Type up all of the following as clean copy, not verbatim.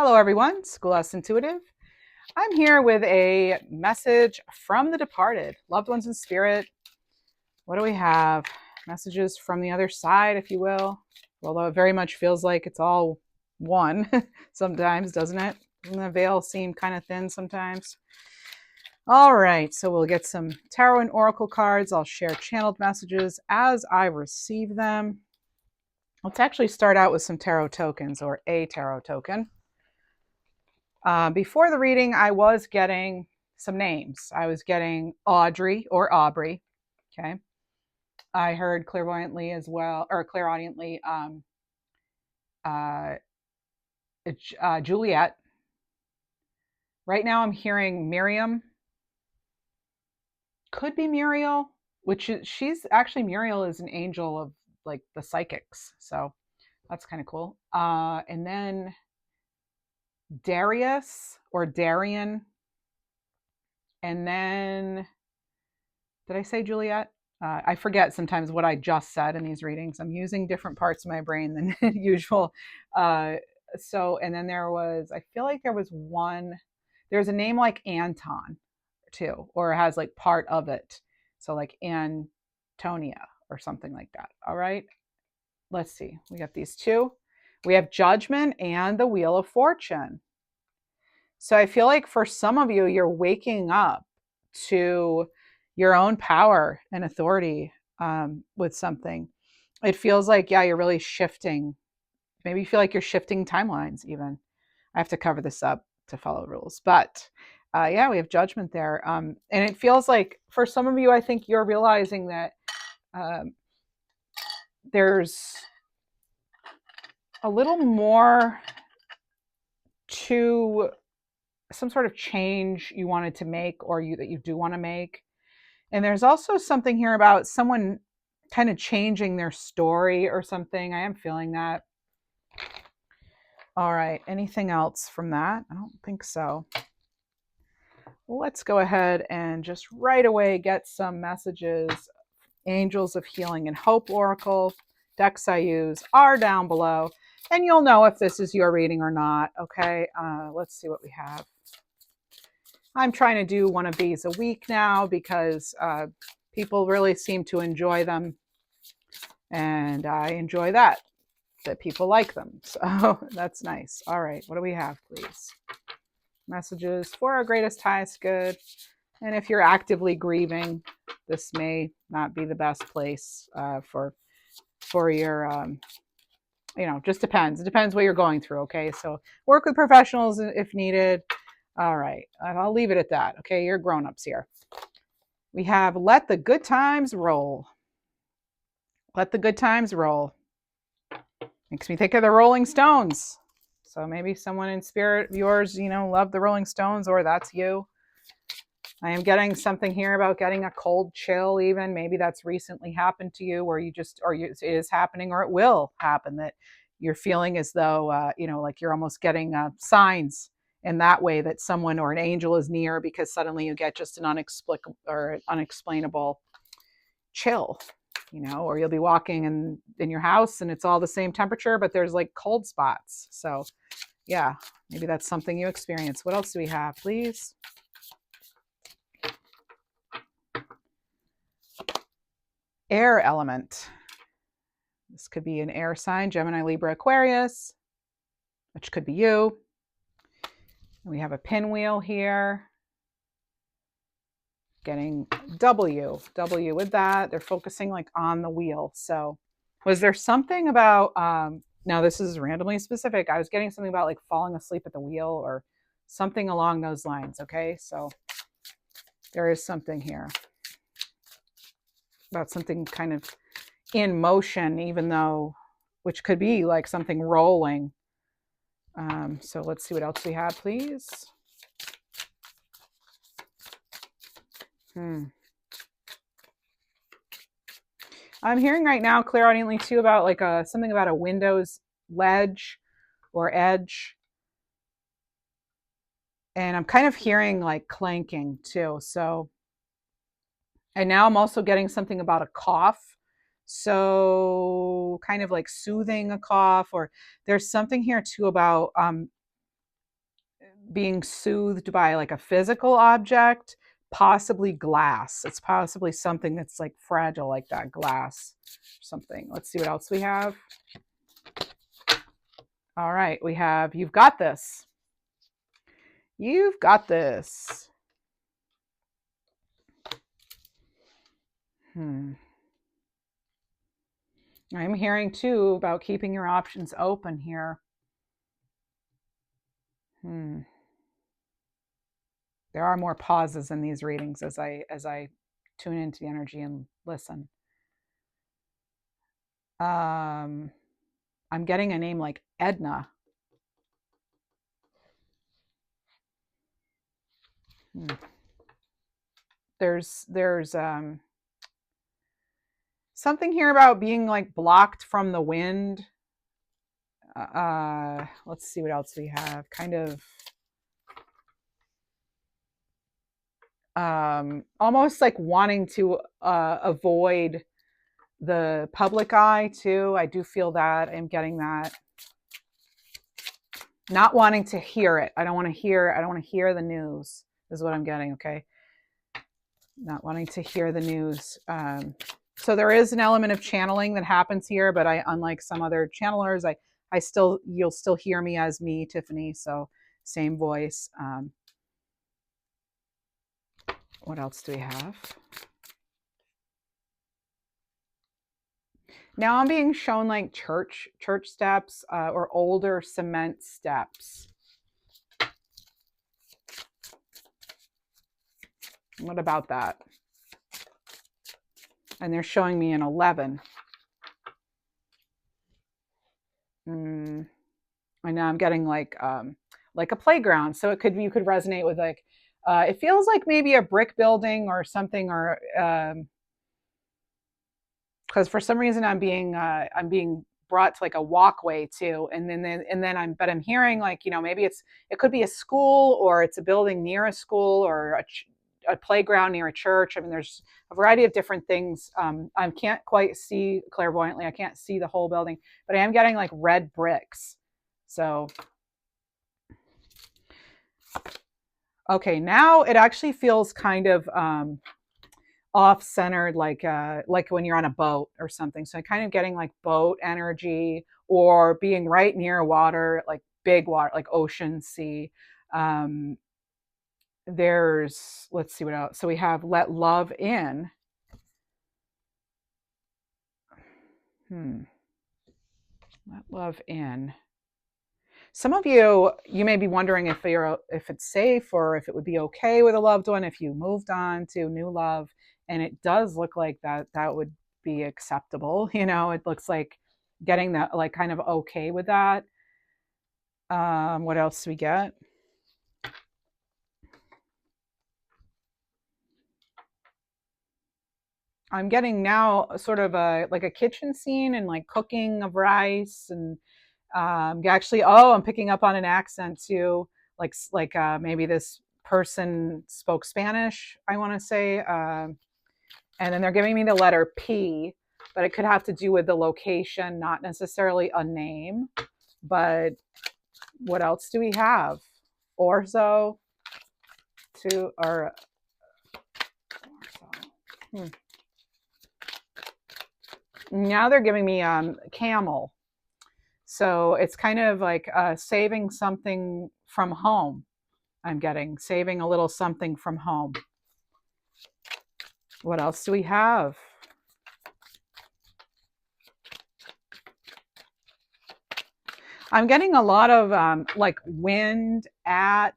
Hello everyone, School Us Intuitive. I'm here with a message from the departed, loved ones in spirit. What do we have? Messages from the other side, if you will. Although it very much feels like it's all one sometimes, doesn't it? Doesn't the veil seem kind of thin sometimes? All right, so we'll get some tarot and oracle cards. I'll share channeled messages as I receive them. Let's actually start out with some tarot tokens, or a tarot token. Before the reading, I was getting some names. I was getting Audrey or Aubrey. Okay. I heard clairvoyantly as well, or clairaudiently, Juliet. Right now I'm hearing Miriam. Could be Muriel, she's actually, Muriel is an angel of like the psychics. So that's kind of cool. And then Darius or Darian. And then, did I say Juliet? I forget sometimes what I just said in these readings. I'm using different parts of my brain than usual. And then I feel like there's a name like Anton too, or has like part of it. So like Antonia or something like that. All right. Let's see. We got these two. We have Judgment and the Wheel of Fortune. So I feel like for some of you, you're waking up to your own power and authority with something. It feels like, yeah, you're really shifting. Maybe you feel like you're shifting timelines even. I have to cover this up to follow rules. But yeah, we have Judgment there. And it feels like for some of you, I think you're realizing that there's a little more to some sort of change you wanted to make, or that you do want to make. And there's also something here about someone kind of changing their story or something. I am feeling that. All right. Anything else from that? I don't think so. Well, let's go ahead and just right away get some messages. Angels of Healing and Hope Oracle. Decks I use are down below. And you'll know if this is your reading or not. Okay. Let's see what we have. I'm trying to do one of these a week now because people really seem to enjoy them. And I enjoy that people like them. So that's nice. All right. What do we have, please? Messages for our greatest, highest good. And if you're actively grieving, this may not be the best place for your, just depends. It depends what you're going through. Okay. So work with professionals if needed. All right. I'll leave it at that. Okay. You're grown-ups here. We have Let the Good Times Roll. Let the Good Times Roll. Makes me think of the Rolling Stones. So maybe someone in spirit, yours, love the Rolling Stones, or that's you. I am getting something here about getting a cold chill even. Maybe that's recently happened to you, it is happening, or it will happen, that you're feeling as though, like you're almost getting signs in that way that someone or an angel is near, because suddenly you get just an unexplainable chill, or you'll be walking in your house and it's all the same temperature, but there's like cold spots. So yeah, maybe that's something you experience. What else do we have, please? Air element. This could be an air sign, Gemini, Libra, Aquarius, which could be you. And we have a pinwheel here. Getting W with that. They're focusing like on the wheel. So was there something about, now this is randomly specific. I was getting something about like falling asleep at the wheel or something along those lines. Okay. So there is something here about something kind of in motion, which could be like something rolling. So let's see what else we have, please. I'm hearing right now clairaudiently too about like something about a Windows ledge or edge. And I'm kind of hearing like clanking too. So, and now I'm also getting something about a cough. So kind of like soothing a cough, or there's something here too about being soothed by like a physical object, possibly glass. It's possibly something that's like fragile, like that glass or something. Let's see what else we have. All right, we have, you've got this. You've got this. I'm hearing too about keeping your options open here. There are more pauses in these readings as I tune into the energy and listen. I'm getting a name like Edna. There's something here about being like blocked from the wind. Let's see what else we have. Kind of almost like wanting to avoid the public eye too. I do feel that. I'm getting that. Not wanting to hear it. I don't want to hear the news is what I'm getting. Okay. Not wanting to hear the news. So there is an element of channeling that happens here, but unlike some other channelers, you'll still hear me as me, Tiffany. So same voice. What else do we have? Now I'm being shown like church steps or older cement steps. What about that? And they're showing me an 11. I know I'm getting like a playground. So you could resonate with like, it feels like maybe a brick building or something, or because for some reason I'm being brought to like a walkway too, and then I'm hearing like, maybe it could be a school, or it's a building near a school, or a playground near a church. I mean, there's a variety of different things. I can't quite see clairvoyantly. I can't see the whole building, but I am getting like red bricks. So, okay, now it actually feels kind of off-centered, like when you're on a boat or something. So I'm kind of getting like boat energy, or being right near water, like big water, like ocean, sea. Let's see what else. So we have let love in. Let love in. Some of you may be wondering if it's safe, or if it would be okay with a loved one if you moved on to new love. And it does look like that would be acceptable. It looks like getting that, like, kind of okay with that. What else do we get? I'm getting now sort of like a kitchen scene, and like cooking of rice, and actually, I'm picking up on an accent too. Like maybe this person spoke Spanish, I want to say. And then they're giving me the letter P, but it could have to do with the location, not necessarily a name. But what else do we have? Orzo to or orzo. Now they're giving me camel. So it's kind of like saving something from home. I'm getting saving a little something from home. What else do we have? I'm getting a lot of like wind at,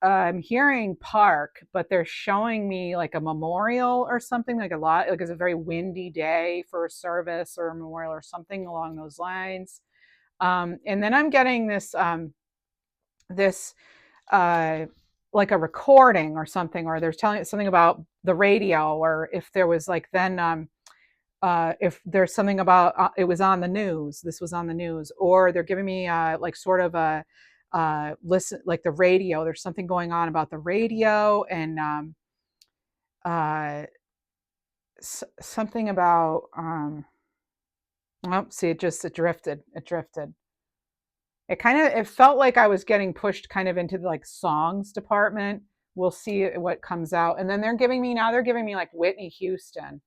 I'm hearing park, but they're showing me like a memorial or something, like it's a very windy day for a service or a memorial or something along those lines. And then I'm getting this like a recording or something, or they're telling something about the radio, or if there was like then if there's something about it was on the news, this was on the news, or they're giving me like sort of a listen, like the radio, there's something going on about the radio, and something about see, it drifted. It felt like I was getting pushed kind of into the like songs department. We'll see what comes out. And then they're giving me like Whitney Houston.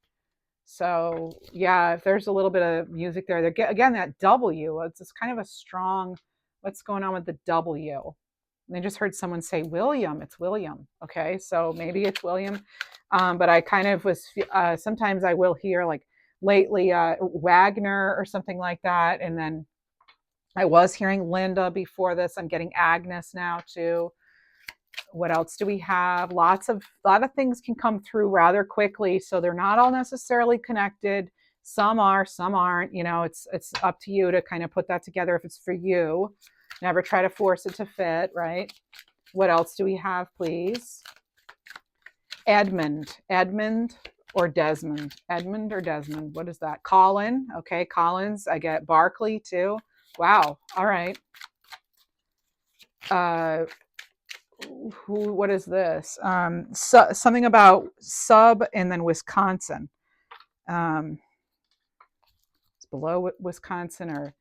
So yeah, if there's a little bit of music there, again, that W, it's kind of a strong, what's going on with the W? And I just heard someone say William. It's William. Okay, so maybe it's William. But I kind of was, sometimes I will hear like lately Wagner or something like that. And then I was hearing Linda before this. I'm getting Agnes now too. What else do we have? A lot of things can come through rather quickly, so they're not all necessarily connected. Some are, some aren't. You know, it's up to you to kind of put that together if it's for you. Never try to force it to fit, right? What else do we have, please? Edmund or Desmond? Edmund or Desmond? What is that? Colin. Okay, Collins. I get Barkley too. Wow. All right. What is this? Something about sub and then Wisconsin. It's below Wisconsin or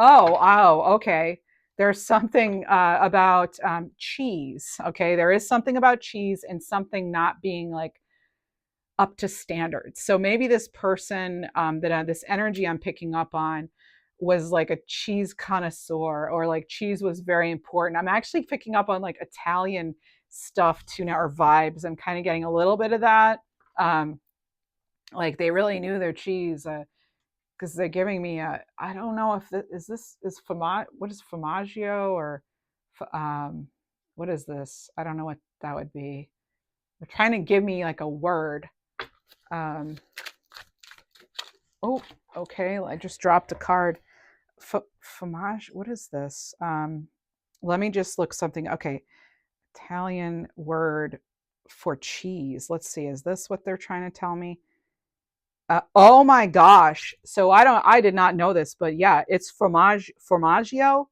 okay. There's something about cheese. Okay, there is something about cheese and something not being like up to standards. So maybe this person this energy I'm picking up on was like a cheese connoisseur, or like cheese was very important. I'm actually picking up on like Italian stuff too now, or vibes. I'm kind of getting a little bit of that. Like they really knew their cheese because they're giving me I don't know if this is what is formaggio or what is this? I don't know what that would be. They're trying to give me like a word. Oh, okay. I just dropped a card. Fromage. What is this? Let me just look something. Okay, Italian word for cheese. Let's see. Is this what they're trying to tell me? Oh my gosh. So I did not know this, but yeah, it's formaggio.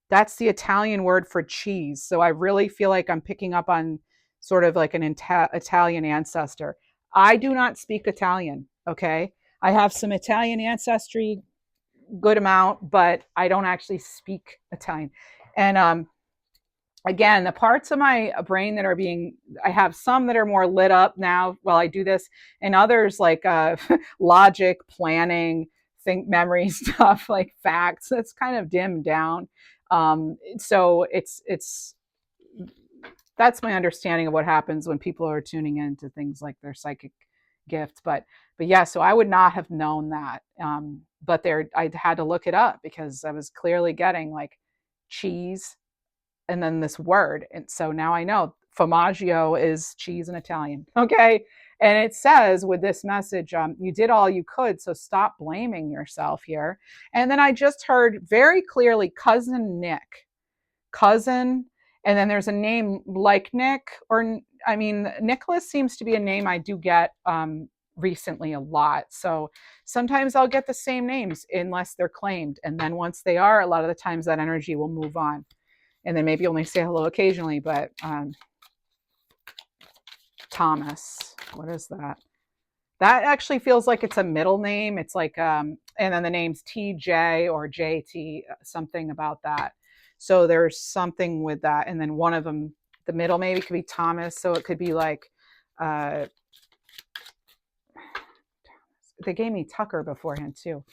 That's the Italian word for cheese. So I really feel like I'm picking up on sort of like an Italian ancestor. I do not speak Italian. Okay. I have some Italian ancestry, good amount, but I don't actually speak Italian. And again, the parts of my brain that are I have some that are more lit up now while I do this, and others like logic, planning, think memory stuff, like facts, that's kind of dimmed down. So it's that's my understanding of what happens when people are tuning into things like their psychic gift. But yeah, so I would not have known that. But I had to look it up because I was clearly getting like cheese and then this word. And so now I know formaggio is cheese in Italian. Okay. And it says with this message, you did all you could, so stop blaming yourself here. And then I just heard very clearly cousin Nick. Cousin, and then there's a name like Nick, or I mean, Nicholas seems to be a name I do get recently a lot. So sometimes I'll get the same names unless they're claimed. And then once they are, a lot of the times that energy will move on. And then maybe only say hello occasionally, but Thomas, what is that? That actually feels like it's a middle name. It's like, and then the name's TJ or JT, something about that. So there's something with that. And then one of them, the middle maybe could be Thomas. So it could be like, they gave me Tucker beforehand too.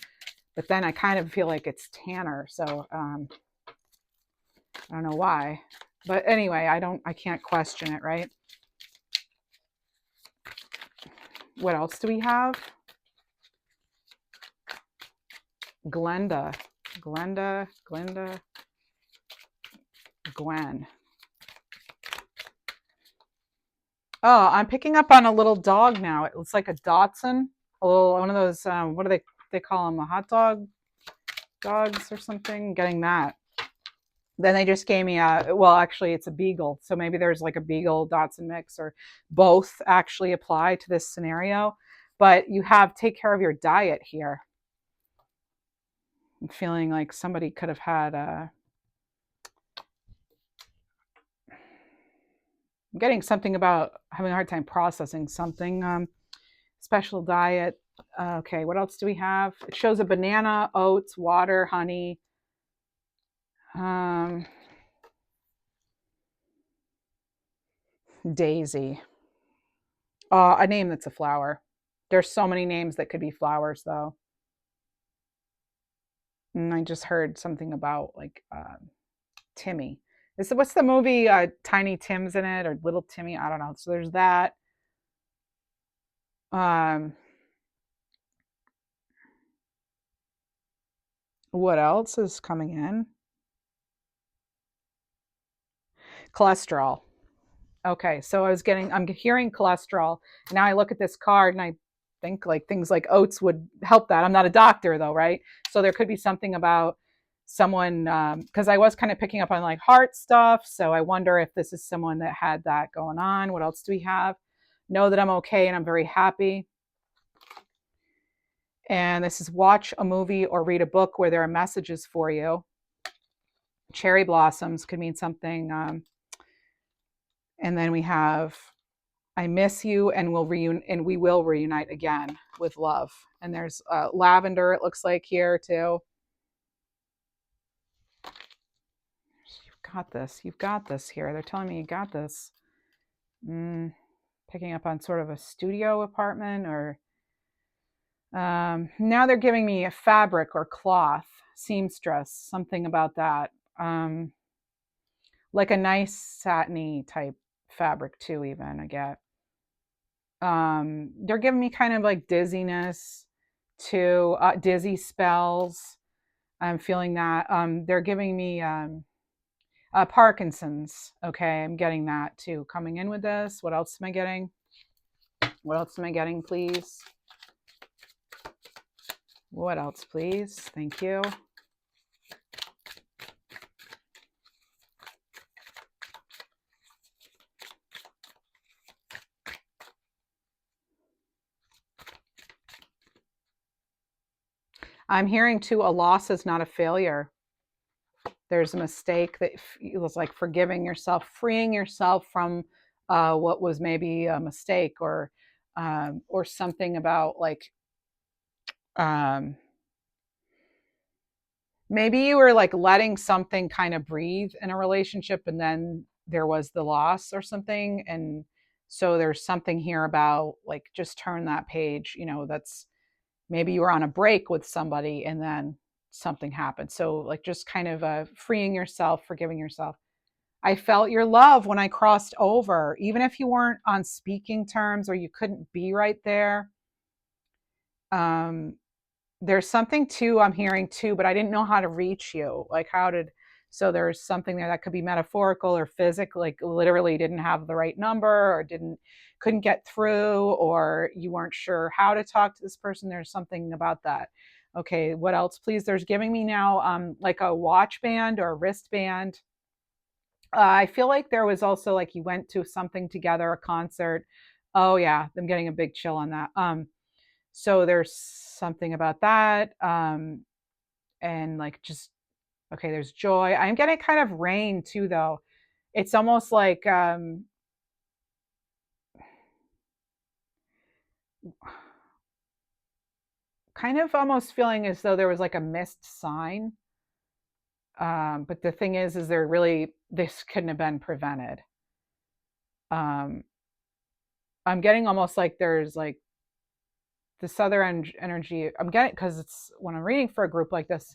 But then I kind of feel like it's Tanner. So I don't know why. But anyway, I can't question it, right? What else do we have? Glenda, Gwen. Oh, I'm picking up on a little dog now. It looks like a Dachshund, a little one of those. What do they call them? A hot dog dogs or something? Getting that. Then they just gave me actually it's a beagle. So maybe there's like a beagle Dachshund mix, or both actually apply to this scenario. But you take care of your diet here. I'm feeling like somebody could have had I'm getting something about having a hard time processing something. Special diet. Okay, what else do we have? It shows a banana, oats, water, honey, Daisy. A name that's a flower. There's so many names that could be flowers, though. And I just heard something about like Timmy. What's the movie? Tiny Tim's in it, or Little Timmy? I don't know. So there's that. Um, what else is coming in? Cholesterol. Okay, so I'm hearing cholesterol. And now I look at this card and I think like things like oats would help that. I'm not a doctor though, right? So there could be something about someone, because I was kind of picking up on like heart stuff. So I wonder if this is someone that had that going on. What else do we have? Know that I'm okay and I'm very happy. And this is watch a movie or read a book where there are messages for you. Cherry blossoms could mean something. And then we have I miss you and we will reunite again with love. And there's lavender, it looks like here too. You've got this here. They're telling me you got this. Picking up on sort of a studio apartment or now they're giving me a fabric or cloth, seamstress, something about that. Like a nice satiny type fabric too, even I get. They're giving me kind of like dizziness to dizzy spells. I'm feeling that. They're giving me Parkinson's. Okay, I'm getting that too. Coming in with this. What else am I getting? What else am I getting, please? What else, please? Thank you. I'm hearing too, a loss is not a failure. There's a mistake that feels like forgiving yourself, freeing yourself from what was maybe a mistake or something about like maybe you were like letting something kind of breathe in a relationship and then there was the loss or something. And so there's something here about like just turn that page, that's maybe you were on a break with somebody and then something happened. So like just kind of freeing yourself, forgiving yourself. I felt your love when I crossed over, even if you weren't on speaking terms or you couldn't be right there. There's something too I'm hearing too, but I didn't know how to reach you. Like so there's something there that could be metaphorical or physical, like literally didn't have the right number or couldn't get through, or you weren't sure how to talk to this person. There's something about that. Okay, what else, please? There's giving me now like a watch band or a wristband. I feel like there was also like you went to something together, a concert. Oh yeah, I'm getting a big chill on that. So there's something about that. And like just okay, there's joy. I'm getting kind of rain too, though. It's almost like kind of almost feeling as though there was like a missed sign. But the thing is this couldn't have been prevented. I'm getting almost like there's like this other energy. I'm getting because it's when I'm reading for a group like this,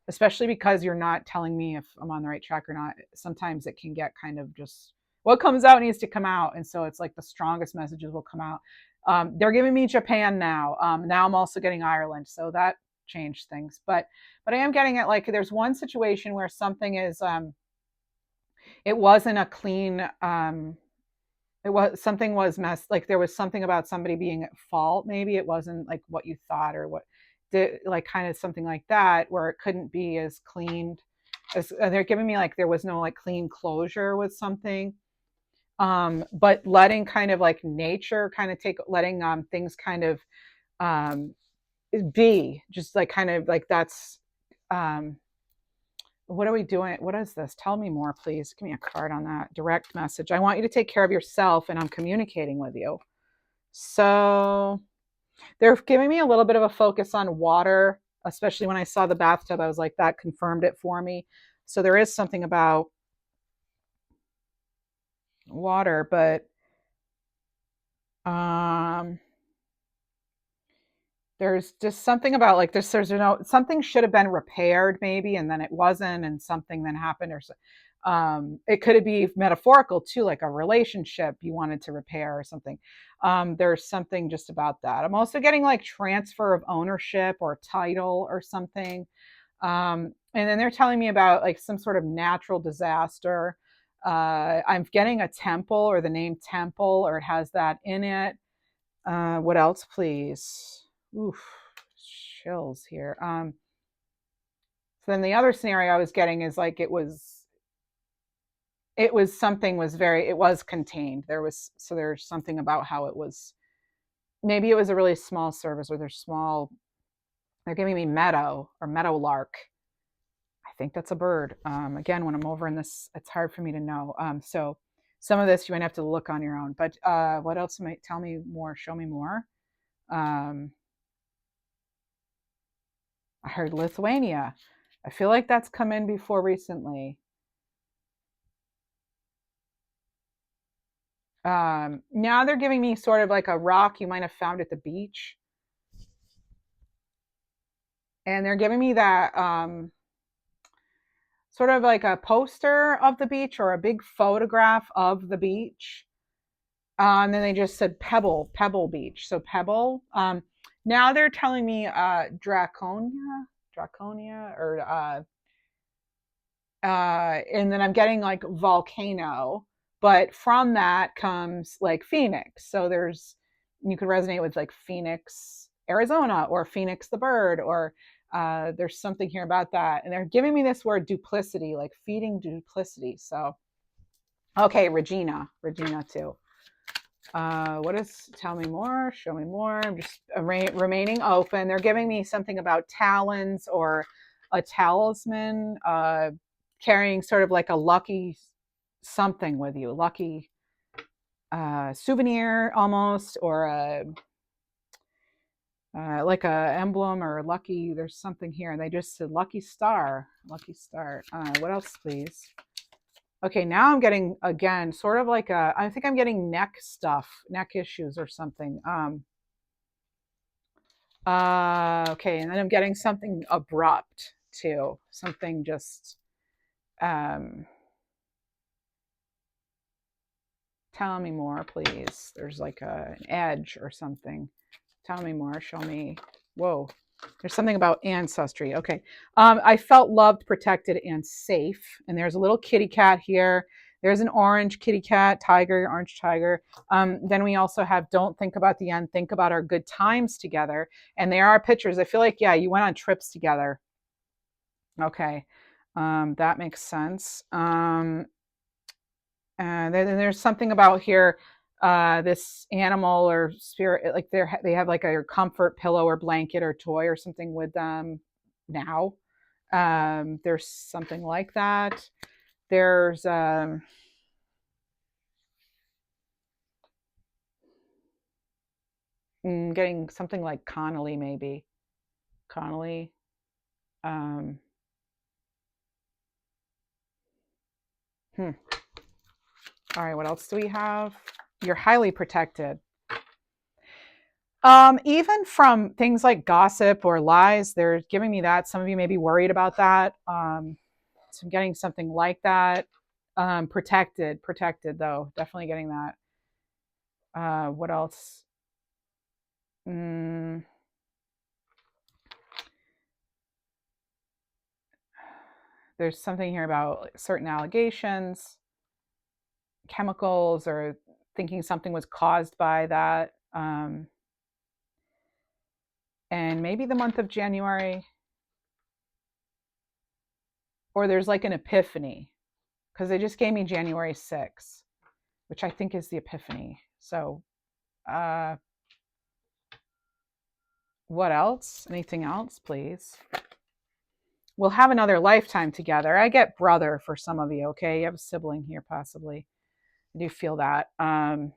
especially because you're not telling me if I'm on the right track or not. Sometimes it can get kind of just what comes out needs to come out. And so it's like the strongest messages will come out. They're giving me Japan now. Now I'm also getting Ireland. So that changed things. But I am getting it like there's one situation where something is, it wasn't a clean, something was messed, like there was something about somebody being at fault. Maybe it wasn't like what you thought or what did, like kind of something like that where it couldn't be as cleaned as they're giving me, like there was no like clean closure with something. But letting kind of like nature kind of letting things kind of be just like kind of like that's what are we doing? What is this? Tell me more, please. Give me a card on that. Direct message. I want you to take care of yourself and I'm communicating with you. So they're giving me a little bit of a focus on water, especially when I saw the bathtub. I was like, that confirmed it for me. So there is something about water, but there's just something about like this. There's something should have been repaired maybe, and then it wasn't, and something then happened, or it could be metaphorical too, like a relationship you wanted to repair or something. There's something just about that. I'm also getting like transfer of ownership or title or something. And then they're telling me about like some sort of natural disaster. I'm getting a temple or the name temple, or it has that in it. What else, please? Oof, chills here. So then the other scenario I was getting is like it was something was very, it was contained. There's something about how it was, maybe it was a really small service, or they're giving me meadow or meadowlark. I think that's a bird. Again, when I'm over in this, it's hard for me to know. So some of this you might have to look on your own. But what else might tell me more? Show me more. I heard Lithuania. I feel like that's come in before recently. Now they're giving me sort of like a rock you might have found at the beach. And they're giving me that sort of like a poster of the beach or a big photograph of the beach. And then they just said Pebble Beach. So Pebble. Now they're telling me Draconia, or and then I'm getting like volcano, but from that comes like Phoenix. So you could resonate with like Phoenix, Arizona, or Phoenix the bird, or there's something here about that. And they're giving me this word duplicity, like feeding duplicity. So, okay, Regina too. What is, tell me more, show me more. I'm just remaining open. They're giving me something about talons or a talisman, carrying sort of like a lucky something with you, lucky souvenir almost, or like a emblem or lucky. There's something here. They just said lucky star. What else, please? Okay, now I'm getting, again, sort of like I think I'm getting neck issues or something. Okay, and then I'm getting something abrupt too. Something just, tell me more, please. There's like an edge or something. Tell me more, show me. Whoa, there's something about ancestry. Okay. I felt loved, protected, and safe. And there's a little kitty cat here. There's an orange kitty cat, orange tiger. Then we also have don't think about the end, think about our good times together. And there are pictures. I feel like, yeah, you went on trips together. Okay. That makes sense. And then there's something about here, this animal or spirit, like they have like a comfort pillow or blanket or toy or something with them now. There's something like that. There's getting something like Connolly, maybe Connolly. Um, All right, what else do we have? You're highly protected. Even from things like gossip or lies, they're giving me that. Some of you may be worried about that. So I'm getting something like that. Protected though. Definitely getting that. What else? There's something here about certain allegations, chemicals, or thinking something was caused by that. And maybe the month of January, or there's like an epiphany, because they just gave me January 6th, which I think is the epiphany. So what else? Anything else, please? We'll have another lifetime together. I get brother for some of you, okay? You have a sibling here, possibly. I do feel that. I'm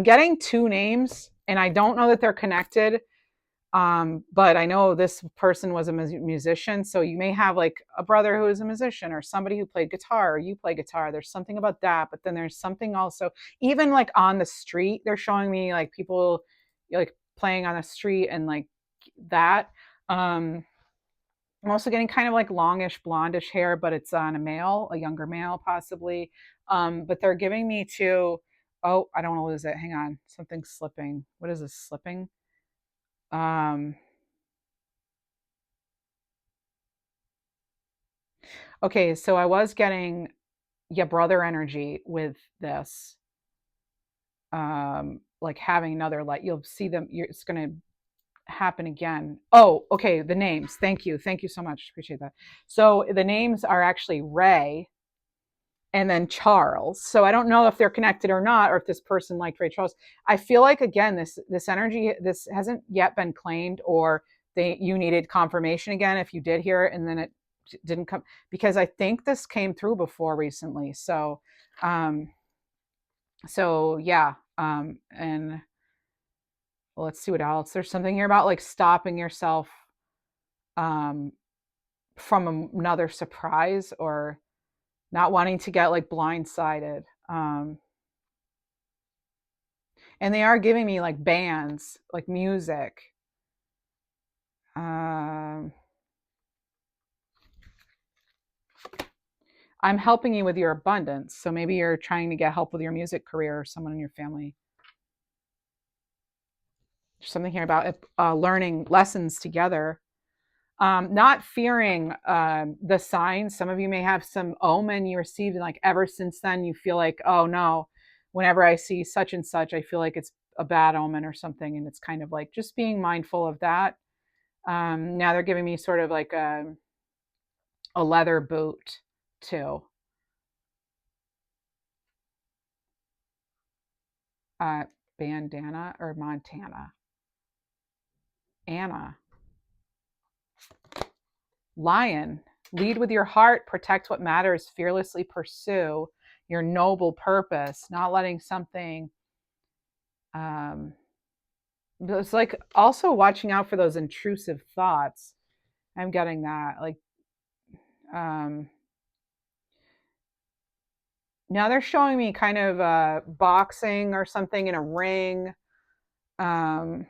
getting two names, and I don't know that they're connected. But I know this person was a musician, so you may have like a brother who is a musician or somebody who played guitar, or you play guitar. There's something about that, but then there's something also, even like on the street, they're showing me like people like playing on the street and like that. I'm also getting kind of like longish blondish hair, but it's on a male, a younger male possibly. But they're giving me to, oh, I don't want to lose it. Hang on, something's slipping. What is this slipping? Um, okay, so I was getting yeah brother energy with this. Like having another light. You'll see them. It's gonna happen again. Oh, okay. The names. Thank you so much. Appreciate that. So the names are actually Ray and then Charles. So I don't know if they're connected or not, or if this person liked Ray Charles. I feel like again, this energy, this hasn't yet been claimed, or you needed confirmation again if you did hear it and then it didn't come, because I think this came through before recently. Um, so yeah, and let's see what else. There's something here about like stopping yourself um, from another surprise, or not wanting to get like blindsided. And they are giving me like bands, like music. Um, I'm helping you with your abundance. So maybe you're trying to get help with your music career, or someone in your family. There's something here about learning lessons together. Not fearing the signs. Some of you may have some omen you received, and like ever since then, you feel like, oh no, whenever I see such and such, I feel like it's a bad omen or something. And it's kind of like just being mindful of that. Now they're giving me sort of like a leather boot too. Uh, Bandana or Montana. Anna. Lion. Lead with your heart, protect what matters, fearlessly pursue your noble purpose, not letting something um it's like also watching out for those intrusive thoughts. I'm getting that. Like um now they're showing me kind of boxing or something in a ring. Um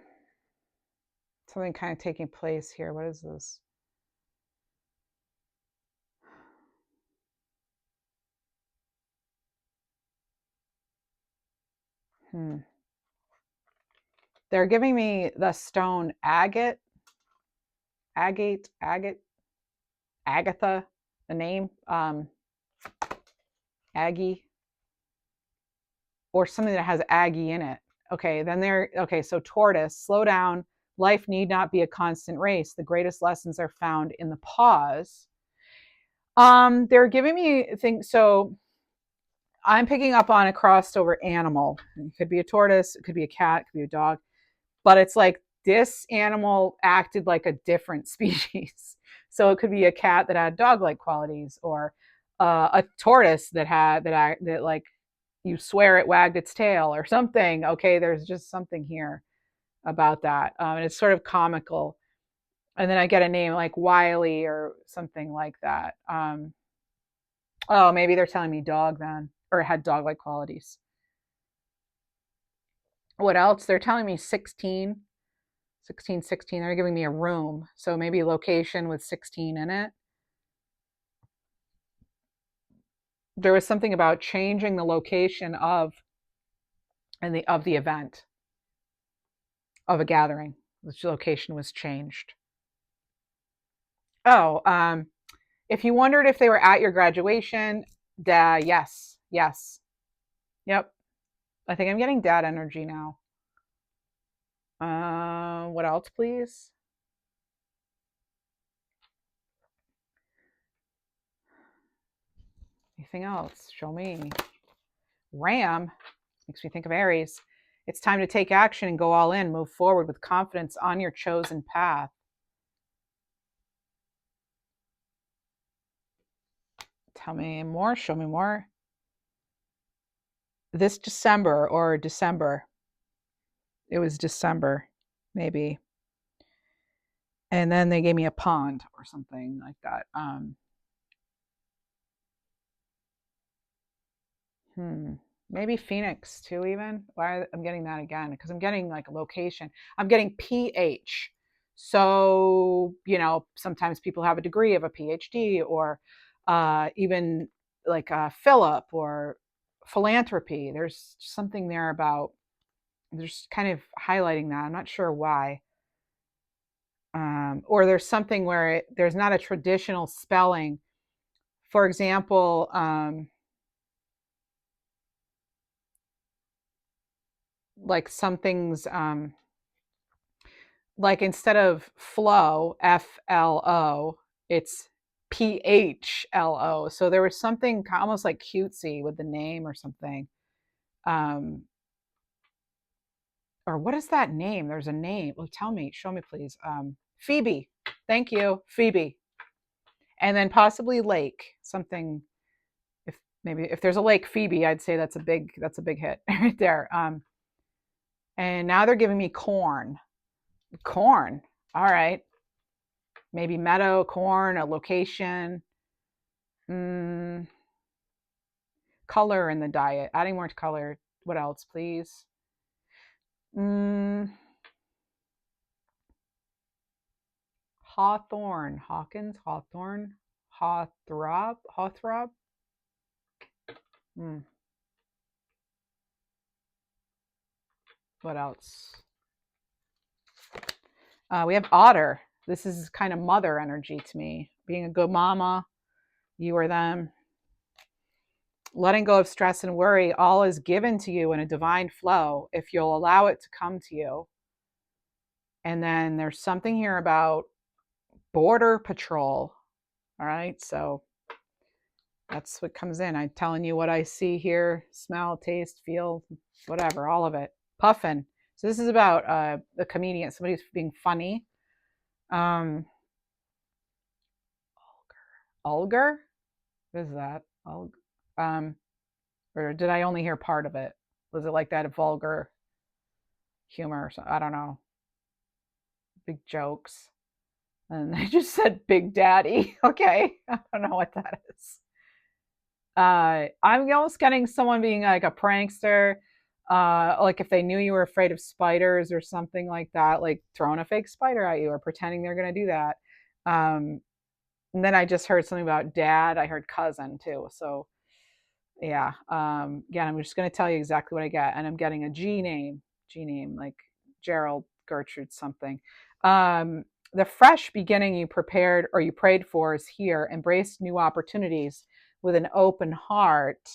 something kind of taking place here. What is this? Hmm. They're giving me the stone agate, Agatha, the name, Aggie, or something that has Aggie in it. Okay, then okay, so tortoise, slow down. Life need not be a constant race. The greatest lessons are found in the pause. They're giving me things, so I'm picking up on a crossed over animal. It could be a tortoise, it could be a cat, it could be a dog, but it's like this animal acted like a different species. So it could be a cat that had dog-like qualities, or a tortoise that like you swear it wagged its tail or something. Okay, there's just something here about that, and it's sort of comical. And then I get a name like Wiley or something like that. Oh, maybe they're telling me dog then, or it had dog-like qualities. What else? They're telling me 16, 16, 16. They're giving me a room. So maybe a location with 16 in it. There was something about changing the location of the event, of a gathering. Which location was changed. Oh, if you wondered if they were at your graduation, yes, yes. Yep. I think I'm getting dad energy now. What else, please? Anything else? Show me. Ram makes me think of Aries. It's time to take action and go all in. Move forward with confidence on your chosen path. Tell me more. Show me more. This December or December. It was December, maybe. And then they gave me a pond or something like that. Maybe Phoenix too, even. Why I'm getting that again? Because I'm getting like a location. I'm getting PH. So, sometimes people have a degree of a PhD, or even like Philip or philanthropy. There's something there about, there's kind of highlighting that. I'm not sure why. Or there's something where there's not a traditional spelling. For example, like some things, like instead of flow, FLO, it's PHLO. So there was something almost like cutesy with the name or something. Um, or what is that name? There's a name. Well, tell me, show me, please. Phoebe. Thank you, Phoebe. And then possibly Lake. Something. If there's a Lake Phoebe, I'd say that's a big hit right there. And now they're giving me corn. Corn. All right. Maybe meadow, corn, a location. Color in the diet. Adding more color. What else, please? Hawthorne. Hawkins? Hawthorne? Hawthrob? Hawthrob? What else? We have otter. This is kind of mother energy to me. Being a good mama, you or them. Letting go of stress and worry, all is given to you in a divine flow if you'll allow it to come to you. And then there's something here about border patrol. All right, so that's what comes in. I'm telling you what I see, here, smell, taste, feel, whatever, all of it. Puffin. So this is about the comedian, somebody who's being funny. Ulgar? What is that? Or did I only hear part of it? Was it like that vulgar humor or something? I don't know. Big jokes. And they just said Big Daddy. Okay. I don't know what that is. I'm almost getting someone being like a prankster. Like if they knew you were afraid of spiders or something like that, like throwing a fake spider at you or pretending they're going to do that. And then I just heard something about dad. I heard cousin too. So yeah. Again, I'm just going to tell you exactly what I get. And I'm getting a G name, like Gerald, Gertrude, something. The fresh beginning you prepared or you prayed for is here. Embrace new opportunities with an open heart.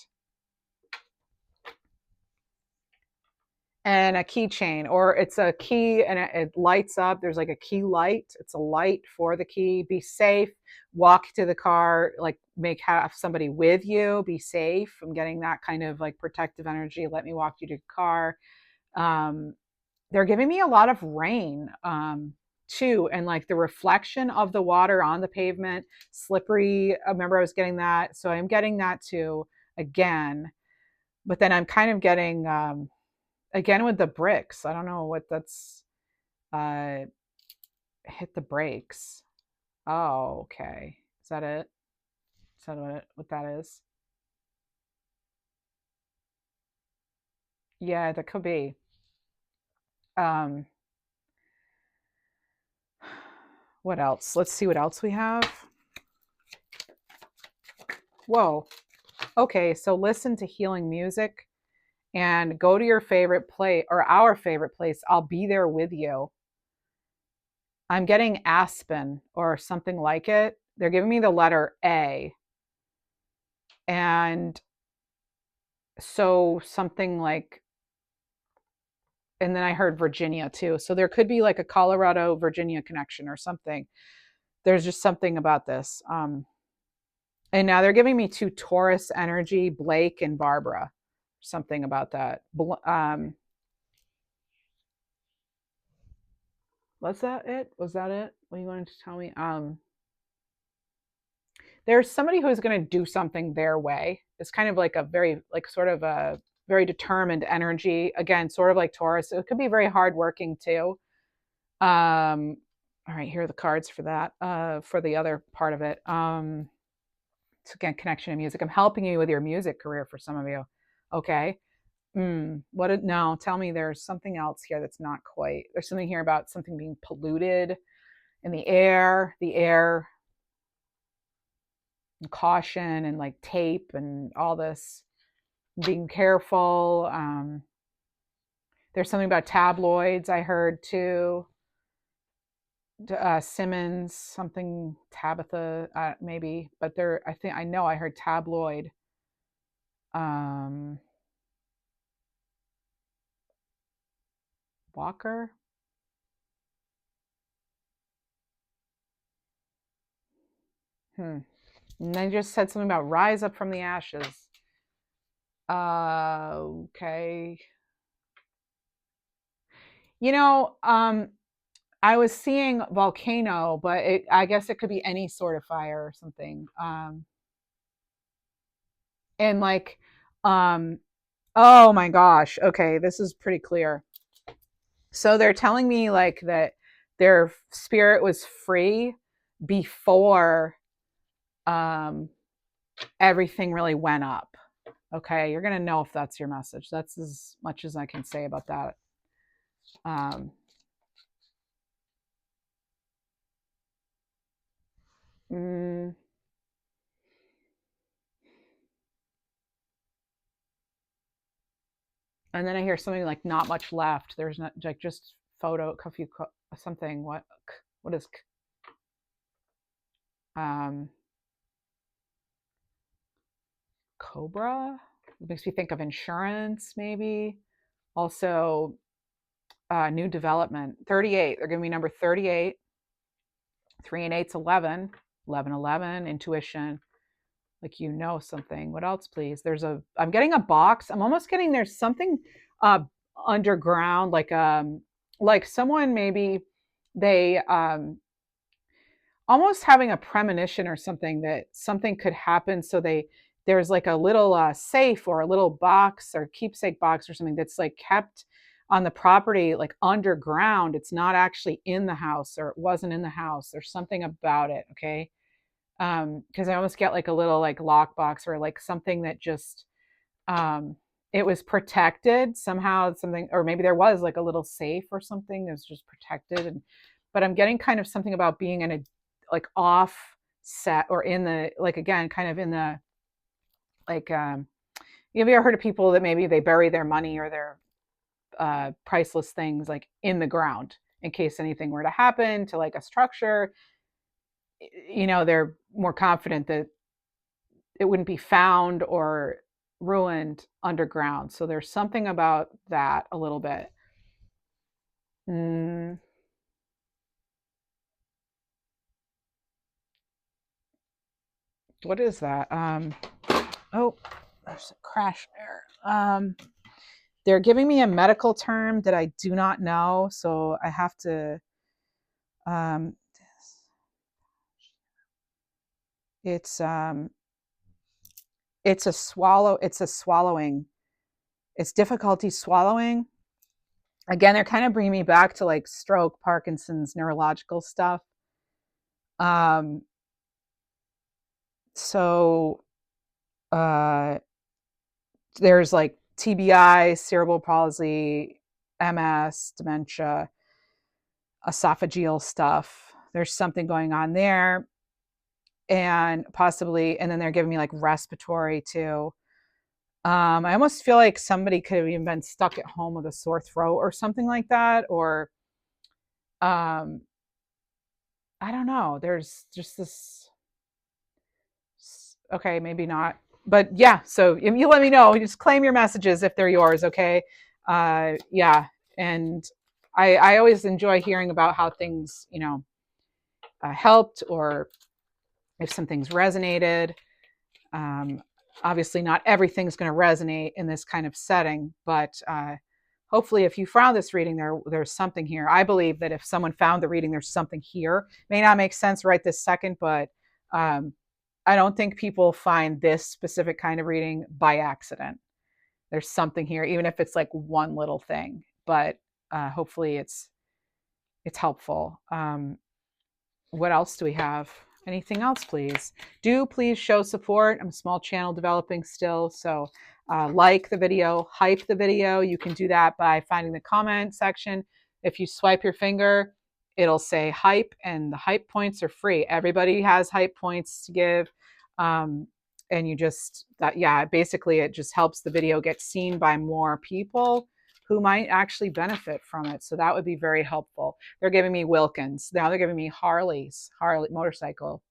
And a keychain, or it's a key and it lights up. There's like a key light. It's a light for the key. Be safe. Walk to the car, like have somebody with you. Be safe. I'm getting that kind of like protective energy. Let me walk you to the car. They're giving me a lot of rain too, and like the reflection of the water on the pavement, slippery. I remember I was getting that, so I'm getting that too again. But then I'm kind of getting again with the bricks. I don't know what that's. Hit the brakes. Oh, okay. Is that it? Is that what that is? Yeah, that could be. Um, what else? Let's see what else we have. Whoa. Okay, so listen to healing music and go to your favorite place or our favorite place. I'll be there with you. I'm getting Aspen or something like it. They're giving me the letter A. And so something like, and then I heard Virginia too. So there could be like a Colorado Virginia connection or something. There's just something about this. And now they're giving me two Taurus energy, Blake and Barbara. Something about that. Was that it? Was that it? What you wanted to tell me? There's somebody who's going to do something their way. It's kind of like a very, like sort of a very determined energy. Again, sort of like Taurus. It could be very hardworking too. All right, here are the cards for that, for the other part of it. It's again, connection to music. I'm helping you with your music career for some of you. Okay. No, tell me there's something else here that's not quite. There's something here about something being polluted in the air, and caution and like tape and all this, being careful. There's something about tabloids I heard too. Simmons, something Tabitha, maybe, but there, I know I heard tabloid. Um, Walker. And then just said something about rise up from the ashes. Okay. You know, I was seeing volcano, but I guess it could be any sort of fire or something. And like, um, oh my gosh. Okay, this is pretty clear. So they're telling me like that their spirit was free before everything really went up. Okay, you're gonna know if that's your message. That's as much as I can say about that. Mm, and then I hear something like not much left. There's not like just photo, something. What is um, Cobra? It makes me think of insurance, maybe. Also, new development. 38. They're giving me number 38. 3 and 8's 11. 11, 11. Intuition. Like you know something. What else, please? I'm getting a box. I'm almost getting there's something uh underground, like someone maybe they almost having a premonition or something that something could happen. So there's like a little safe or a little box or keepsake box or something that's like kept on the property, like underground. It's not actually in the house, or it wasn't in the house. There's something about it. Okay. Because I almost get like a little like lockbox or like something that just um it was protected somehow, something, or maybe there was like a little safe or something that was just protected. And but I'm getting kind of something about being in a like off set or in the like again kind of in the like have you ever heard of people that maybe they bury their money or their priceless things like in the ground in case anything were to happen to like a structure? They're more confident that it wouldn't be found or ruined underground. So there's something about that a little bit. Mm, what is that? Oh, there's a crash there. They're giving me a medical term that I do not know, so I have to. Um, it's it's a swallow. It's a swallowing. It's difficulty swallowing. Again, they're kind of bringing me back to like stroke, Parkinson's, neurological stuff. Um, so uh, there's like TBI, cerebral palsy, MS, dementia, esophageal stuff. There's something going on there, and possibly, and then they're giving me like respiratory too. I almost feel like somebody could have even been stuck at home with a sore throat or something like that, or um, I don't know. There's just this. Okay, maybe not, but yeah. So you let me know. You just claim your messages if they're yours. Okay. Yeah, and I always enjoy hearing about how things helped, or if something's resonated. Um, Obviously, not everything's going to resonate in this kind of setting, but hopefully, if you found this reading, there's something here. I believe that if someone found the reading, there's something here. May not make sense right this second, but um, I don't think people find this specific kind of reading by accident. There's something here, even if it's like one little thing. But hopefully, it's helpful. What else do we have? Anything else, please? Do please show support. I'm a small channel developing still, so like the video, hype the video. You can do that by finding the comment section. If you swipe your finger, it'll say hype, and the hype points are free. Everybody has hype points to give. And you just, yeah, basically it just helps the video get seen by more people who might actually benefit from it. So that would be very helpful. They're giving me Wilkins. Now they're giving me Harley motorcycle,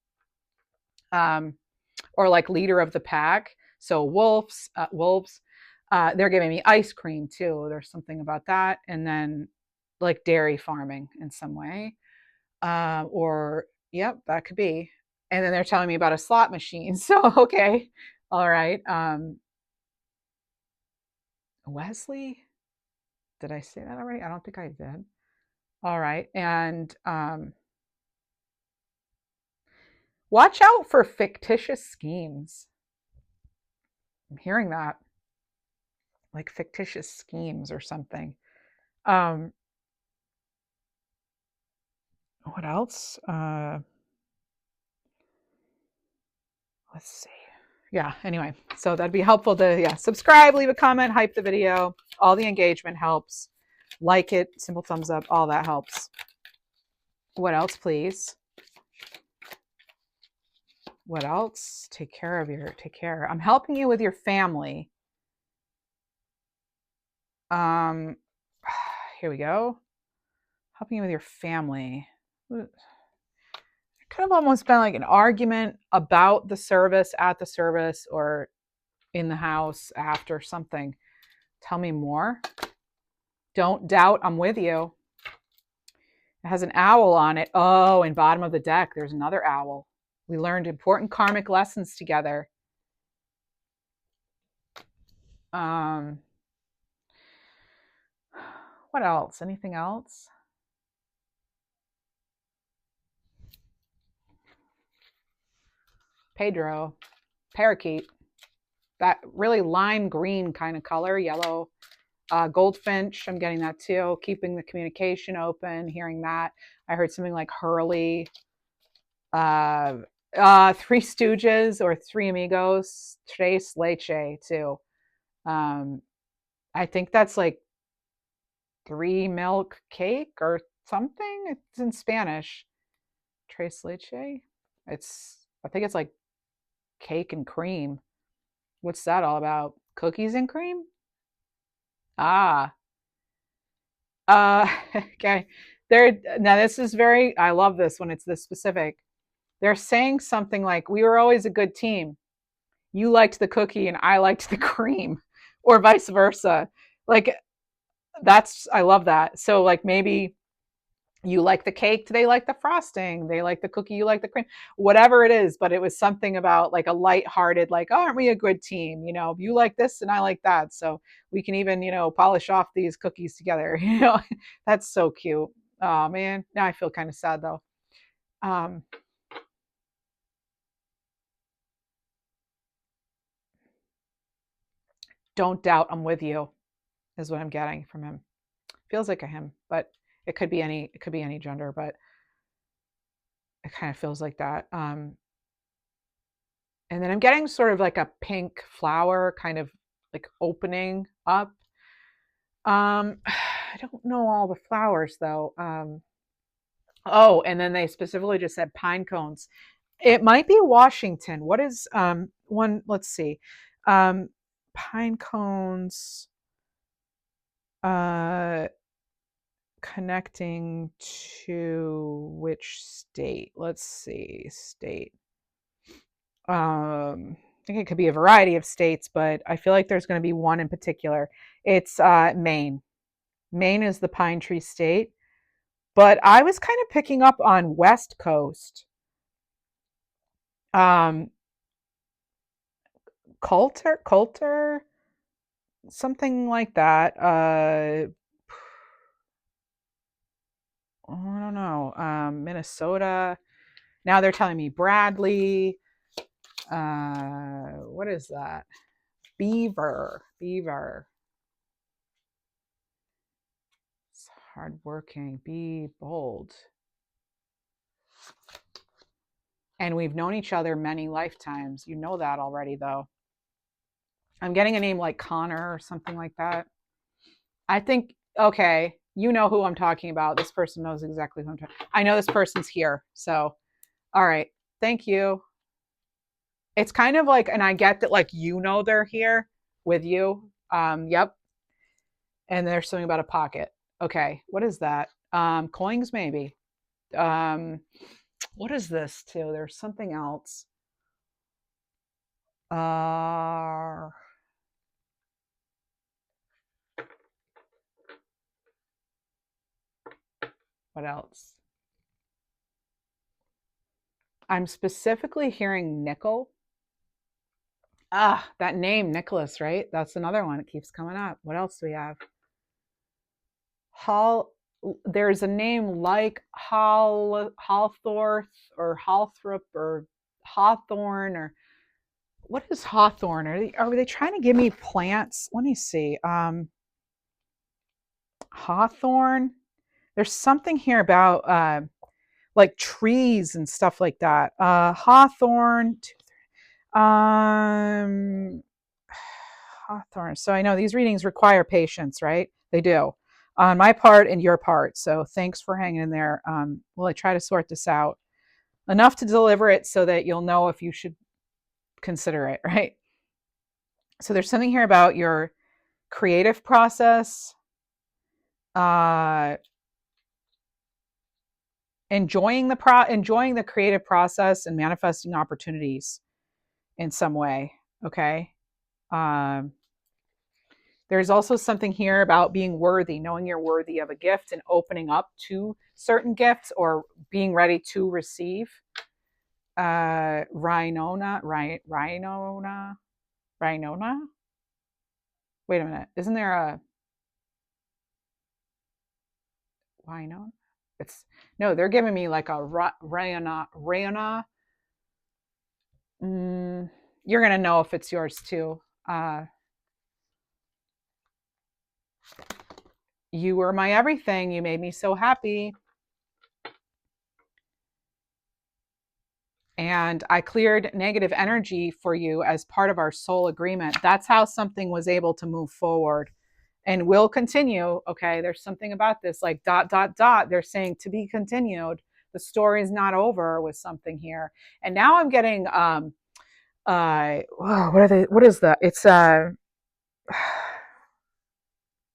or like leader of the pack. So wolves. They're giving me ice cream too. There's something about that. And then like dairy farming in some way. Or, yep, that could be. And then they're telling me about a slot machine. So, okay. All right. Wesley, did I say that already? I don't think I did. All right. And watch out for fictitious schemes. I'm hearing that. Like fictitious schemes or something. What else? Let's see. Yeah, anyway. So that'd be helpful to subscribe, leave a comment, hype the video. All the engagement helps. Like it, simple thumbs up, all that helps. What else, please? What else? Take care. I'm helping you with your family. Here we go. Helping you with your family. It could have almost been like an argument about the service, at the service, or in the house after something. Tell me more. Don't doubt, I'm with you. It has an owl on it. Oh, and bottom of the deck, there's another owl. We learned important karmic lessons together. What else? Anything else? Pedro, parakeet. That really lime green kind of color, yellow. Goldfinch, I'm getting that too. Keeping the communication open, hearing that. I heard something like Hurley. Three Stooges or Three Amigos. Tres Leche too. I think that's like three milk cake or something. It's in Spanish. Tres Leche. I think it's like cake and cream. What's that all about? Cookies and cream? Ah. Okay. Now this is I love this when it's this specific. They're saying something like, we were always a good team. You liked the cookie and I liked the cream, or vice versa. Like I love that. So like maybe you like the cake, they like the frosting, they like the cookie, you like the cream, whatever it is. But it was something about like a lighthearted, like, oh, aren't we a good team? You like this and I like that. So we can even, polish off these cookies together. That's so cute. Oh man, now I feel kind of sad though. Don't doubt, I'm with you, is what I'm getting from him. Feels like a him, but it could be any gender, but it kind of feels like that. And then I'm getting sort of like a pink flower kind of like opening up. I don't know all the flowers though. Oh, and then they specifically just said pine cones. It might be Washington. What is one? Let's see. Pine cones connecting to which state? Let's see. State. I think it could be a variety of states, but I feel like there's going to be one in particular. It's Maine. Maine is the pine tree state, but I was kind of picking up on West Coast. Coulter, something like that. I don't know. Minnesota. Now they're telling me Bradley. What is that? Beaver. It's hardworking. Be bold. And we've known each other many lifetimes. You know that already, though. I'm getting a name like Connor or something like that. I think, okay, you know who I'm talking about. This person knows exactly who I'm talking about. I know this person's here. So, all right. Thank you. It's kind of like, and I get that, like, you know, they're here with you. Yep. And there's something about a pocket. Okay. What is that? Coins, maybe. Um, what is this too? There's something else. What else? I'm specifically hearing nickel. Ah, that name, Nicholas, right? That's another one. It keeps coming up. What else do we have? Hall. There's a name like Hallthorpe or Halthrop or Hawthorne or what is Hawthorne? Are they trying to give me plants? Let me see. Hawthorne. There's something here about like trees and stuff like that. Hawthorne. Um, Hawthorne. So I know these readings require patience, right? They do. On my part and your part. So thanks for hanging in there. Well, I try to sort this out enough to deliver it so that you'll know if you should consider it, right? So there's something here about your creative process, uh, enjoying the creative process and manifesting opportunities in some way. Okay. Um, There's also something here about being worthy, knowing you're worthy of a gift and opening up to certain gifts or being ready to receive. Rhinona. Wait a minute. Isn't there a rhino? It's no, they're giving me like a Rayona. You're going to know if it's yours too. You were my everything. You made me so happy. And I cleared negative energy for you as part of our soul agreement. That's how something was able to move forward and will continue. Okay, there's something about this, like dot, dot, dot. They're saying to be continued. The story is not over with something here. And now I'm getting, what is that?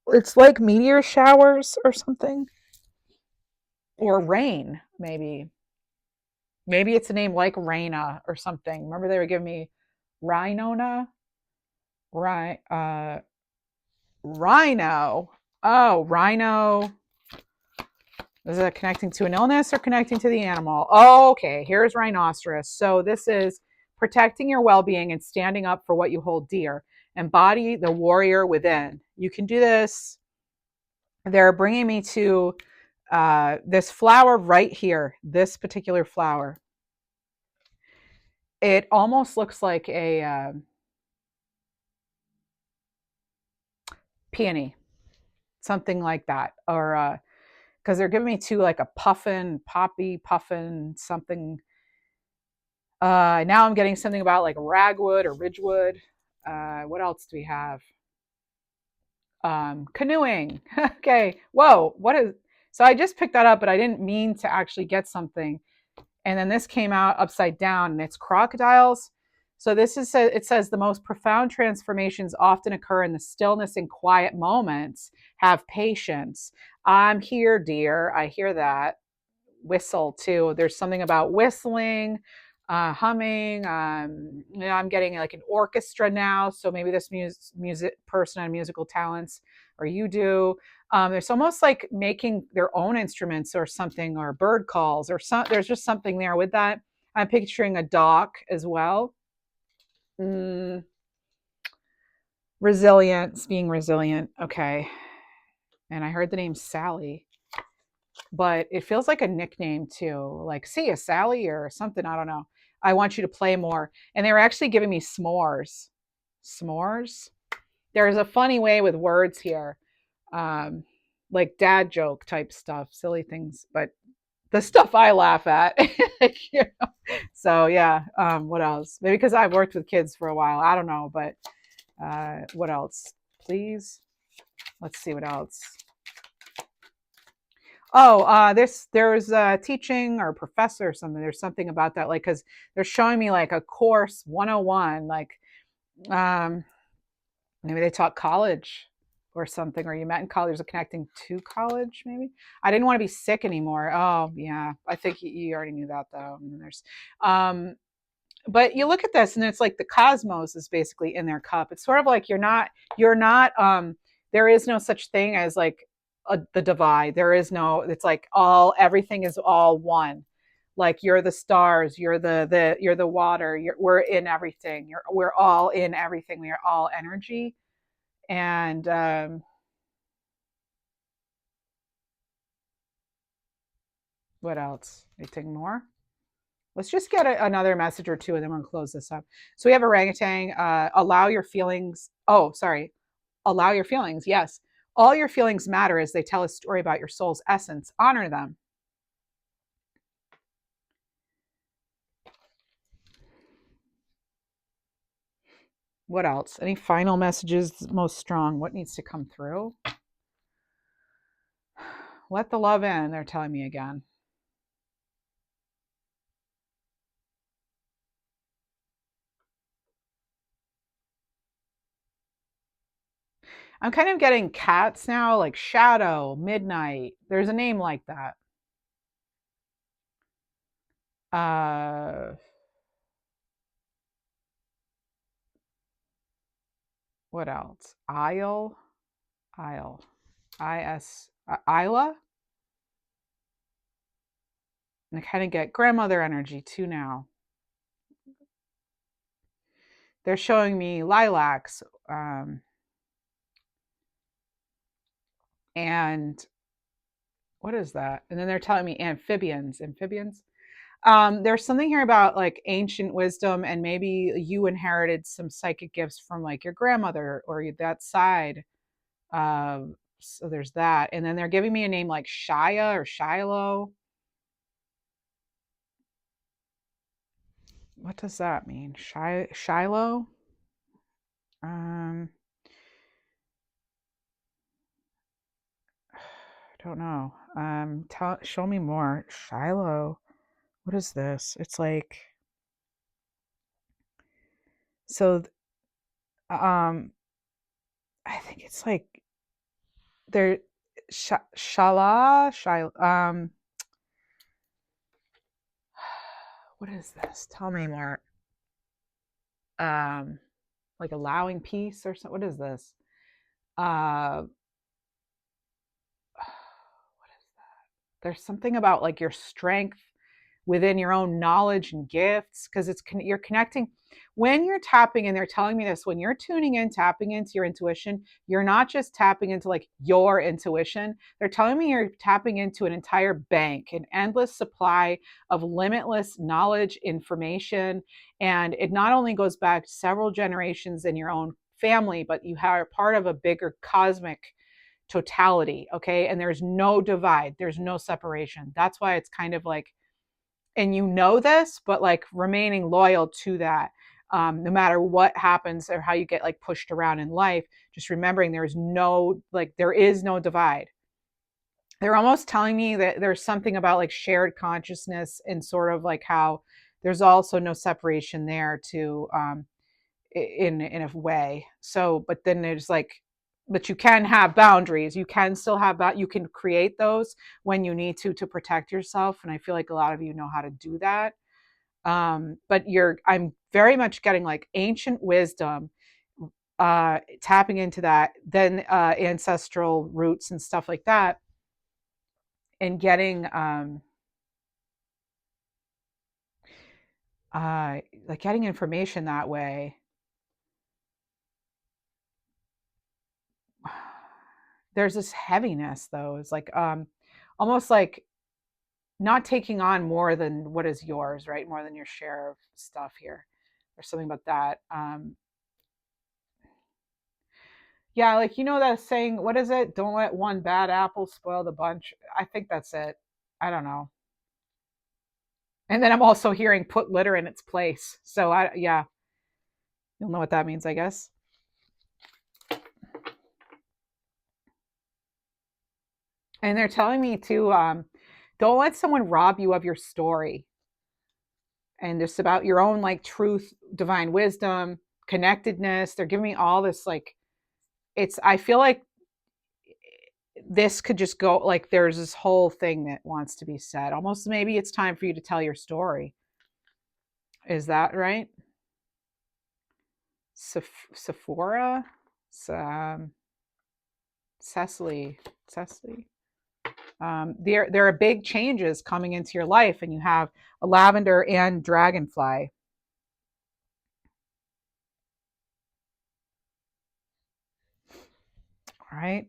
It's like meteor showers or something, or rain, maybe. Maybe it's a name like Raina or something. Remember they were giving me Rhinona? Right. Rhino. Oh, rhino. Is it connecting to an illness or connecting to the animal? Oh, okay. Here's rhinoceros. So this is protecting your well-being and standing up for what you hold dear. Embody the warrior within. You can do this. They're bringing me to this flower right here. This particular flower. It almost looks like a peony, something like that, or because they're giving me two, like a puffin, poppy, puffin, something. Now I'm getting something about like ragwood or ridgewood. What else do we have? Canoeing. Okay. Whoa. What is? So I just picked that up, but I didn't mean to actually get something. And then this came out upside down, and it's crocodiles. So this is it says the most profound transformations often occur in the stillness and quiet moments. Have patience. I'm here, dear. I hear that. Whistle too. There's something about whistling, humming. I'm getting like an orchestra now. So maybe this music person had musical talents, or you do. It's almost like making their own instruments or something, or bird calls, or some. There's just something there with that. I'm picturing a dock as well. Resilience, being resilient. Okay. And I heard the name Sally, but it feels like a nickname too. Like, see ya, Sally, or something. I don't know. I want you to play more. And they were actually giving me s'mores. S'mores? There's a funny way with words here. Like dad joke type stuff, silly things, but the stuff I laugh at. You know? So yeah, what else? Maybe because I've worked with kids for a while. I don't know, but what else? Please, let's see what else. Oh, there's a teaching or professor or something. There's something about that, like, because they're showing me like a course 101, like um, maybe they taught college or something, or you met in college. There's a connecting to college, maybe. I didn't want to be sick anymore. Oh yeah, I think you already knew that though. And there's, but you look at this and it's like the cosmos is basically in their cup. It's sort of like you're not. There is no such thing as like the divide. There is no. It's like everything is all one. Like you're the stars, you're the water. We're in everything. We're all in everything. We are all energy. And what else? Anything more? Let's just get another message or two, and then we're gonna close this up. So we have orangutan. Allow your feelings. Oh, sorry. Allow your feelings. Yes, all your feelings matter as they tell a story about your soul's essence. Honor them. What else? Any final messages? Most strong. What needs to come through? Let the love in. They're telling me again. I'm kind of getting cats now, like Shadow, Midnight. There's a name like that. What else? Isle, Isle, Isla. And I kind of get grandmother energy too now. They're showing me lilacs, and what is that? And then they're telling me amphibians. Amphibians. There's something here about like ancient wisdom, and maybe you inherited some psychic gifts from like your grandmother or that side. So there's that, and then they're giving me a name like Shia or Shiloh. What does that mean? Shiloh? Um, I don't know. Show me more. Shiloh. What is this? It's like so. Um, I think it's like there. Shala. What is this? Tell me more. Um, like allowing peace or something. What is this? Uh, what is that? There's something about like your strength within your own knowledge and gifts because you're connecting when you're tapping, and they're telling me this, when you're tuning in, tapping into your intuition, you're not just tapping into like your intuition. They're telling me you're tapping into an entire bank, an endless supply of limitless knowledge, information, and it not only goes back several generations in your own family, but you are part of a bigger cosmic totality. Okay, and there's no divide, there's no separation. That's why it's kind of like, and you know this, but like remaining loyal to that, no matter what happens or how you get like pushed around in life, just remembering there is no divide. They're almost telling me that there's something about like shared consciousness and sort of like how there's also no separation there to in a way. So, but then there's like, but you can have boundaries. You can still have that. You can create those when you need to protect yourself. And I feel like a lot of you know how to do that. But I'm very much getting like ancient wisdom, tapping into that, then ancestral roots and stuff like that, and getting like getting information that way. There's this heaviness though. It's like almost like not taking on more than what is yours, right? More than your share of stuff here. There's something about that. Yeah, like you know that saying, what is it? Don't let one bad apple spoil the bunch. I think that's it. I don't know. And then I'm also hearing put litter in its place. So yeah, you'll know what that means, I guess. And they're telling me to don't let someone rob you of your story. And just about your own like truth, divine wisdom, connectedness. They're giving me all this like I feel like this could just go like there's this whole thing that wants to be said. Almost maybe it's time for you to tell your story. Is that right? Sephora? Cecily. There are big changes coming into your life, and you have a lavender and dragonfly. All right.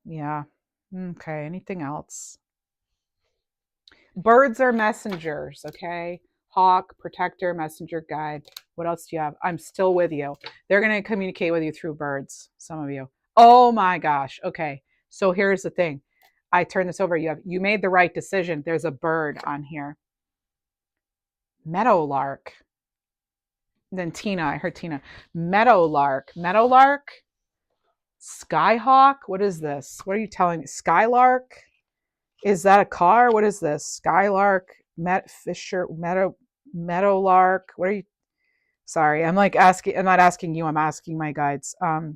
Yeah. Okay. Anything else? Birds are messengers. Okay. Hawk, protector, messenger, guide. What else do you have? I'm still with you. They're going to communicate with you through birds. Some of you. Oh my gosh. Okay. So here's the thing. I turn this over. You made the right decision. There's a bird on here. Meadowlark. Then Tina. I heard Tina. Meadowlark. Skyhawk. What is this? What are you telling me? Skylark. Is that a car? What is this? Skylark. Meadowlark. What are you? Sorry, I'm like asking. I'm not asking you. I'm asking my guides. I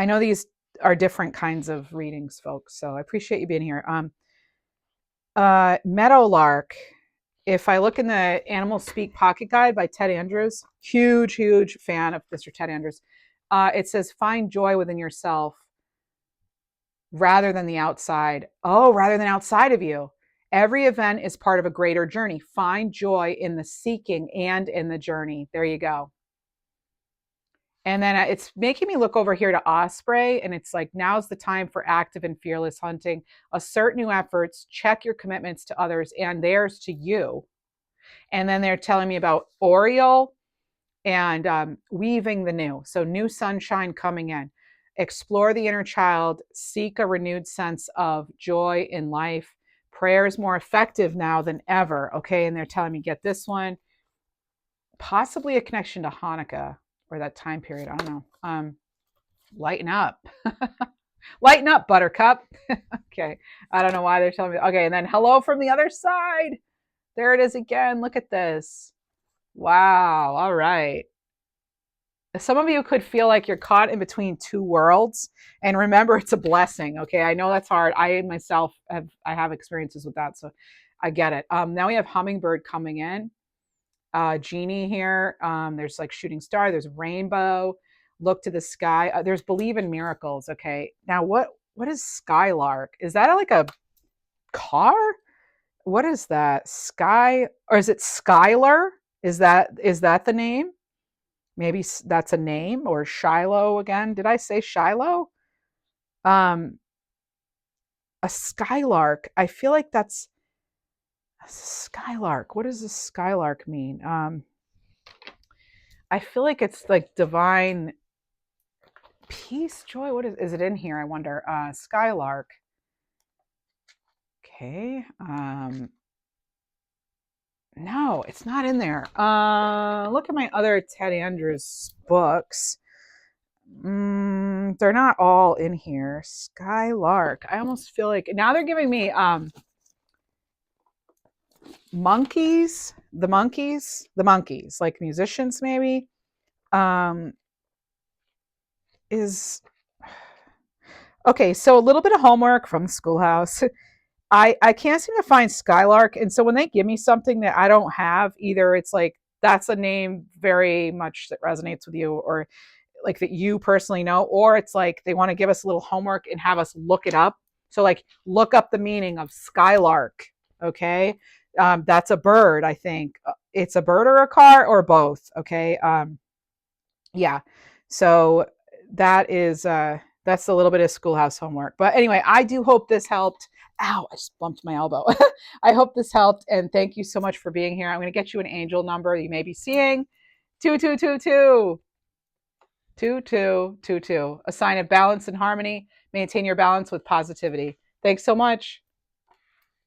know these are different kinds of readings, folks. So I appreciate you being here. Meadowlark. If I look in the Animal Speak Pocket Guide by Ted Andrews, huge fan of Mr. Ted Andrews. It says find joy within yourself rather than the outside. Oh, rather than outside of you. Every event is part of a greater journey. Find joy in the seeking and in the journey. There you go. And then it's making me look over here to Osprey, and it's like, now's the time for active and fearless hunting. Assert new efforts, check your commitments to others and theirs to you. And then they're telling me about Oriole and weaving the new. So new sunshine coming in. Explore the inner child, seek a renewed sense of joy in life. Prayer is more effective now than ever. Okay. And they're telling me get this one, possibly a connection to Hanukkah or that time period. I don't know. Lighten up. Lighten up, buttercup. Okay. I don't know why they're telling me. Okay. And then hello from the other side. There it is again. Look at this. Wow. All right. Some of you could feel like you're caught in between two worlds, and remember, it's a blessing. Okay. I know that's hard. I myself have experiences with that. So I get it. Now we have hummingbird coming in. Genie here. There's like shooting star. There's rainbow. Look to the sky. There's believe in miracles. Okay. Now what is skylark? Is that like a car? What is that? Sky, or is it Skylar? Is that the name? Maybe that's a name, or Shiloh again. Did I say Shiloh? A skylark. I feel like that's a skylark. What does a skylark mean? I feel like it's like divine peace, joy. What is it in here? I wonder. Skylark. Okay. No, it's not in there. Look at my other Ted Andrews books. They're not all in here. Skylark. I almost feel like now they're giving me monkeys, like musicians maybe. Is okay, so a little bit of homework from the schoolhouse. I can't seem to find Skylark. And so when they give me something that I don't have, either it's like that's a name very much that resonates with you, or like that you personally know, or it's like they want to give us a little homework and have us look it up. So like look up the meaning of skylark. Okay. That's a bird, I think. It's a bird or a car or both. Okay. Yeah. So that's a little bit of schoolhouse homework. But anyway, I do hope this helped. Ow, I just bumped my elbow. I hope this helped. And thank you so much for being here. I'm going to get you an angel number you may be seeing. 2222. 2222. A sign of balance and harmony. maintain your balance with positivity. Thanks so much.